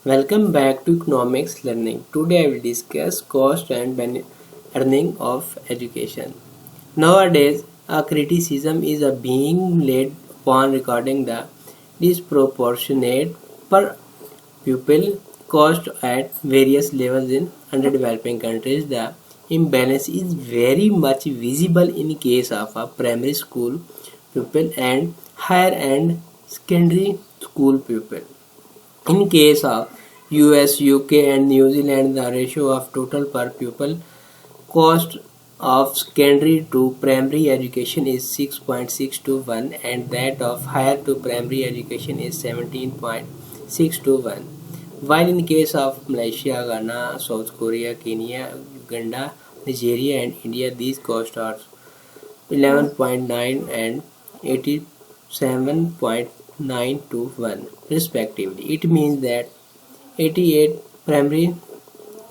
Welcome back to economics learning. Today I will discuss cost and earning of education. Nowadays, a criticism is being laid upon regarding the disproportionate per pupil cost at various levels in underdeveloping countries. The imbalance is very much visible in case of a primary school pupil and higher and secondary school pupil. In case of US, UK and New Zealand, the ratio of total per pupil cost of secondary to primary education is 6.6 to 1 and that of higher to primary education is 17.6 to 1. While in case of Malaysia, Ghana, South Korea, Kenya, Uganda, Nigeria and India, these costs are 11.9 and 87.9 to 1 respectively. It means that 88 primary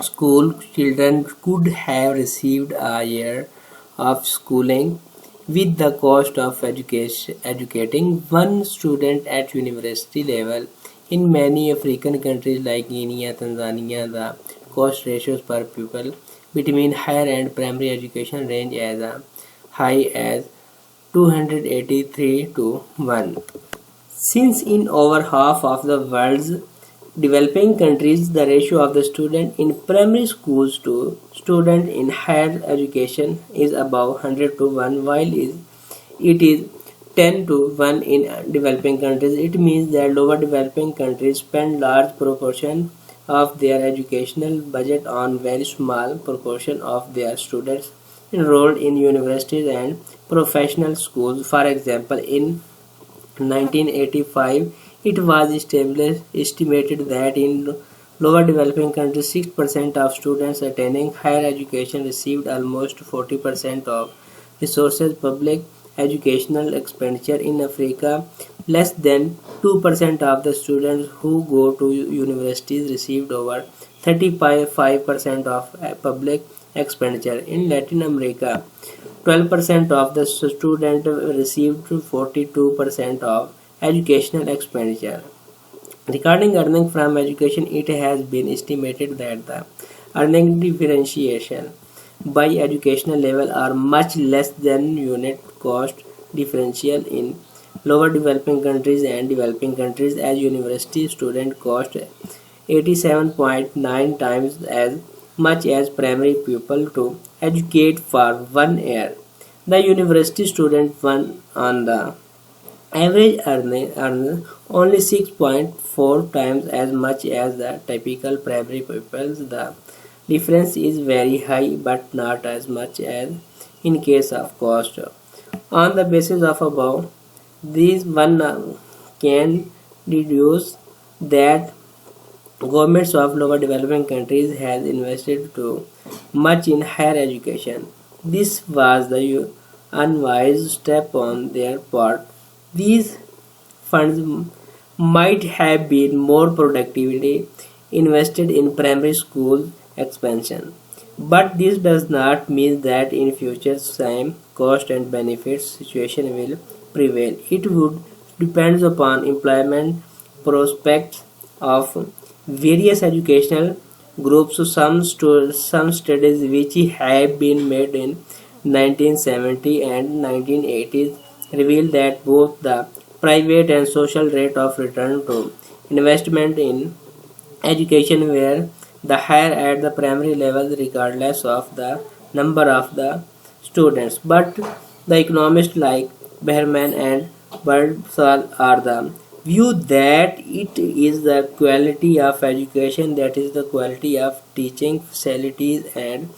school children could have received a year of schooling with the cost of educating one student at university level. In many African countries like Kenya, Tanzania, the cost ratios per pupil between higher and primary education range as high as 283 to 1. Since in over half of the world's developing countries the ratio of the student in primary schools to student in higher education is above 100 to 1 while it is 10 to 1 in developing countries. It means that lower developing countries spend large proportion of their educational budget on very small proportion of their students enrolled in universities and professional schools. For example, in 1985, it was estimated that in lower developing countries, 6% of students attending higher education received almost 40% of resources public educational expenditure. In Africa, less than 2% of the students who go to universities received over 35% of public expenditure. In Latin America, 12% of the students received 42% of educational expenditure. Regarding earning from education, it has been estimated that the earning differentiation by educational level are much less than unit cost differential in lower developing countries and developing countries, as university student cost 87.9 times as much as primary pupil to educate for 1 year. The university student one on the average earn only 6.4 times as much as the typical primary pupils. The difference is very high but not as much as in case of cost. On the basis of above, these one can deduce that governments of lower developing countries has invested too much in higher education. This was the unwise step on their part. These funds might have been more productively invested in primary school expansion. But this does not mean that in future same cost and benefits situation will prevail. It would depend upon employment prospects of various educational groups. Some studies which have been made in 1970 and 1980s reveal that both the private and social rate of return to investment in education were the higher at the primary level regardless of the number of the students. But the economists like Behrman and Birdsall are the view that it is the quality of education, that is the quality of teaching facilities and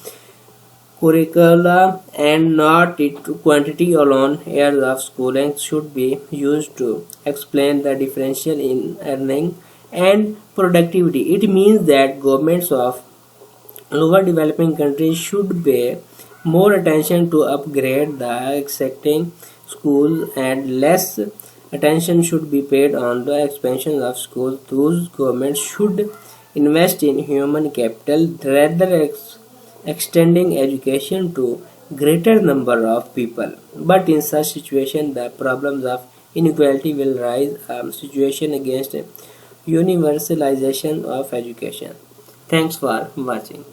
curricula, and not its quantity alone. Years of schooling should be used to explain the differential in earning and productivity. It means that governments of lower developing countries should pay more attention to upgrade the existing schools and less attention should be paid on the expansion of schools. Those governments should invest in human capital rather extending education to greater number of people. But in such situation, the problems of inequality will rise. Situation against universalization of education. Thanks for watching.